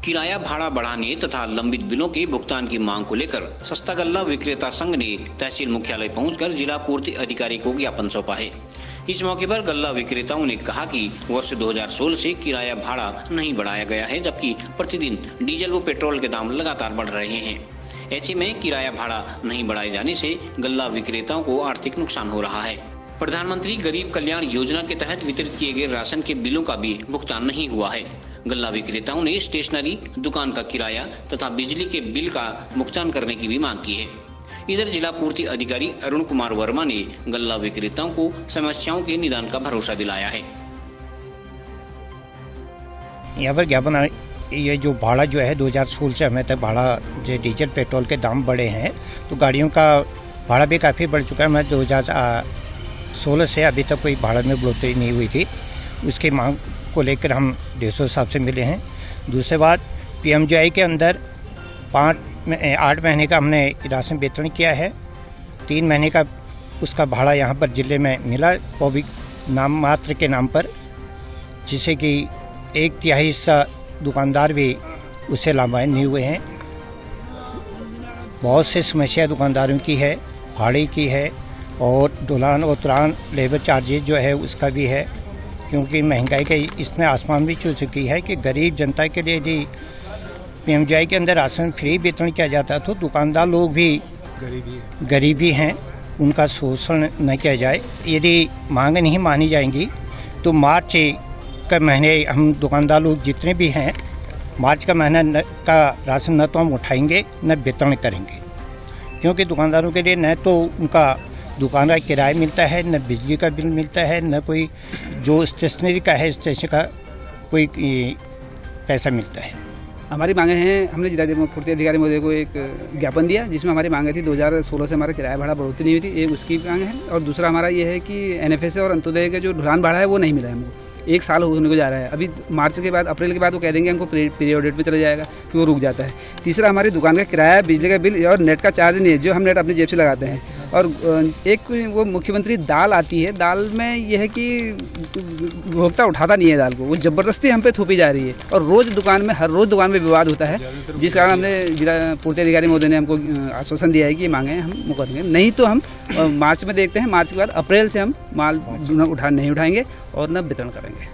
किराया भाड़ा बढ़ाने तथा लंबित बिलों के भुगतान की मांग को लेकर सस्ता गल्ला विक्रेता संघ ने तहसील मुख्यालय पहुंचकर जिला पूर्ति अधिकारी को ज्ञापन सौंपा है। इस मौके पर गल्ला विक्रेताओं ने कहा कि वर्ष 2016 से किराया भाड़ा नहीं बढ़ाया गया है, जबकि प्रतिदिन डीजल व पेट्रोल के दाम लगातार बढ़ रहे हैं। ऐसे में किराया भाड़ा नहीं बढ़ाए जाने से गल्ला विक्रेताओं को आर्थिक नुकसान हो रहा है। प्रधानमंत्री गरीब कल्याण योजना के तहत वितरित किए गए राशन के बिलों का भी भुगतान नहीं हुआ है। गल्ला विक्रेताओं ने स्टेशनरी, दुकान का किराया तथा बिजली के बिल का भुगतान करने की भी मांग की है। इधर जिला पूर्ति अधिकारी अरुण कुमार वर्मा ने गल्ला विक्रेताओं को समस्याओं के निदान का भरोसा दिलाया है। यहाँ पर ज्ञापन, ये जो भाड़ा जो है 2016 से हमें तक भाड़ा जो डीजल पेट्रोल के दाम बढ़े हैं, तो गाड़ियों का भाड़ा भी काफ़ी बढ़ चुका है। मैं 2016 से अभी तक कोई भाड़ा में बढ़ोतरी नहीं हुई थी। उसकी मांग को लेकर हम DSO साहब से मिले हैं। दूसरी बात, PMJI के अंदर 8 महीने का हमने राशन वितरण किया है। 3 महीने का उसका भाड़ा यहाँ पर ज़िले में मिला, वो भी नाम मात्र के नाम पर, जिससे कि 1/3 हिस्सा दुकानदार भी उससे लाभान्वित नहीं हुए हैं। बहुत से समस्या दुकानदारों की है, भाड़े की है, और ढुलान और तुरान लेबर चार्जेज जो है उसका भी है, क्योंकि महंगाई का इसमें आसमान भी छू चुकी है कि गरीब जनता के लिए यदि PMJI के अंदर राशन फ्री वितरण किया जाता तो दुकानदार लोग भी गरीबी हैं, उनका शोषण न किया जाए। यदि मांग नहीं मानी जाएंगी तो मार्च का महीने हम दुकानदार लोग जितने भी हैं, मार्च का महीना का राशन न तो हम उठाएंगे न वितरण करेंगे, क्योंकि दुकानदारों के लिए न तो उनका दुकान का किराया मिलता है, न बिजली का बिल मिलता है, न कोई जो स्टेशनरी का है स्टेशन का कोई पैसा मिलता है। हमारी मांगे हैं, हमने जिला पूर्ति अधिकारी महोदय को एक ज्ञापन दिया जिसमें हमारी मांगे थी 2016 से हमारा किराया भाड़ा बढ़ोतरी नहीं हुई थी, एक उसकी मांग है। और दूसरा हमारा ये है कि NFS और अंत्योदय का जो ढुलान भाड़ा है वो नहीं मिला है हमको। 1 साल होने को जा रहा है। अभी मार्च के बाद, अप्रैल के बाद वो कह देंगे हमको पीरियड डेट पे चला जाएगा, फिर वो रुक जाता है। तीसरा, हमारी दुकान का किराया, बिजली का बिल और नेट का चार्ज नहीं है, जो हम नेट अपनी जेब से लगाते हैं। और एक वो मुख्यमंत्री दाल आती है, दाल में यह है कि उपभोक्ता उठाता नहीं है दाल को, वो ज़बरदस्ती हम पे थोपी जा रही है और हर रोज़ दुकान में विवाद होता है, जिस कारण हमने जिला पूर्ति अधिकारी महोदय ने हमको आश्वासन दिया है कि ये मांगे हम मुकरेंगे। नहीं तो हम मार्च में देखते हैं, मार्च के बाद अप्रैल से हम माल नहीं उठाएंगे और न वितरण करेंगे।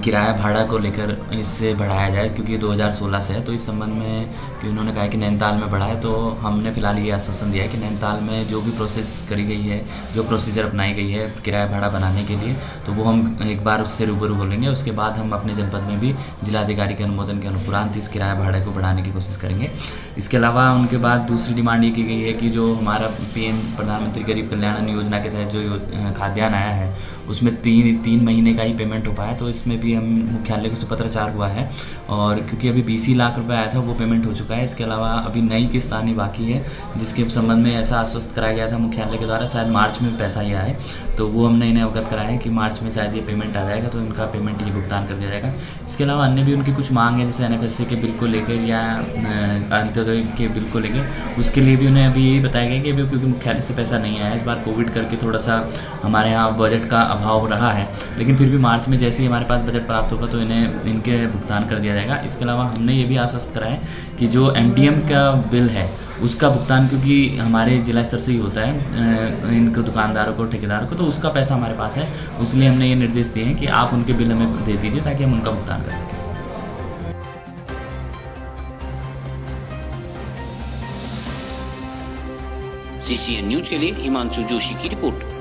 किराया भाड़ा को लेकर इससे बढ़ाया जाए, क्योंकि 2016 से है, तो इस संबंध में कि उन्होंने कहा कि नैनीताल में बढ़ा है, तो हमने फिलहाल ये आश्वासन दिया है कि नैनीताल में जो भी प्रोसेस करी गई है, जो प्रोसीजर अपनाई गई है किराया भाड़ा बनाने के लिए, तो वो हम एक बार उससे रूबरू बोलेंगे। उसके बाद हम अपने जनपद में भी जिलाधिकारी के अनुमोदन के अनुपरांत इस किराया भाड़े को बढ़ाने की कोशिश करेंगे। इसके अलावा उनके बाद दूसरी डिमांड ये की गई है कि जो हमारा PM प्रधानमंत्री गरीब कल्याण योजना के तहत जो खाद्यान्न आया है, उसमें 3 महीने का ही पेमेंट हो पाया, तो इसमें भी हम मुख्यालय को पत्राचार हुआ है, और क्योंकि अभी 20 लाख रुपए आया था वो पेमेंट हो चुका है। इसके अलावा अभी नई किस्त आनी बाकी है, जिसके संबंध में ऐसा आश्वस्त कराया गया था मुख्यालय के द्वारा, शायद मार्च में पैसा ही आए, तो वो हमने इन्हें अवगत कराया है कि मार्च में शायद ये पेमेंट आ जाएगा, तो इनका पेमेंट ये भुगतान कर दिया जाएगा। इसके अलावा अन्य भी उनकी कुछ मांग है, जैसे NFSA के बिल को लेकर या अंत्योदय के बिल को लेकर, उसके लिए भी उन्हें अभी यही बताया गया कि अभी क्योंकि मुख्यालय से पैसा नहीं आया, इस बार कोविड करके थोड़ा सा हमारे यहाँ बजट का अभाव रहा है, लेकिन फिर भी मार्च में जैसे ही हमारे पास बजट प्राप्त होगा तो इन्हें इनके भुगतान कर दिया जाएगा। इसके अलावा हमने ये भी आश्वस्त कराया है कि जो MDM का बिल है उसका भुगतान, क्योंकि हमारे जिला स्तर से ही होता है इनको दुकानदारों को, ठेकेदारों को, तो उसका पैसा हमारे पास है, इसलिए हमने ये निर्देश दिए हैं कि आप उनके बिल हमें दे दीजिए ताकि हम उनका भुगतान कर सकें। CCN न्यूज के लिए हिमांशु जोशी की रिपोर्ट।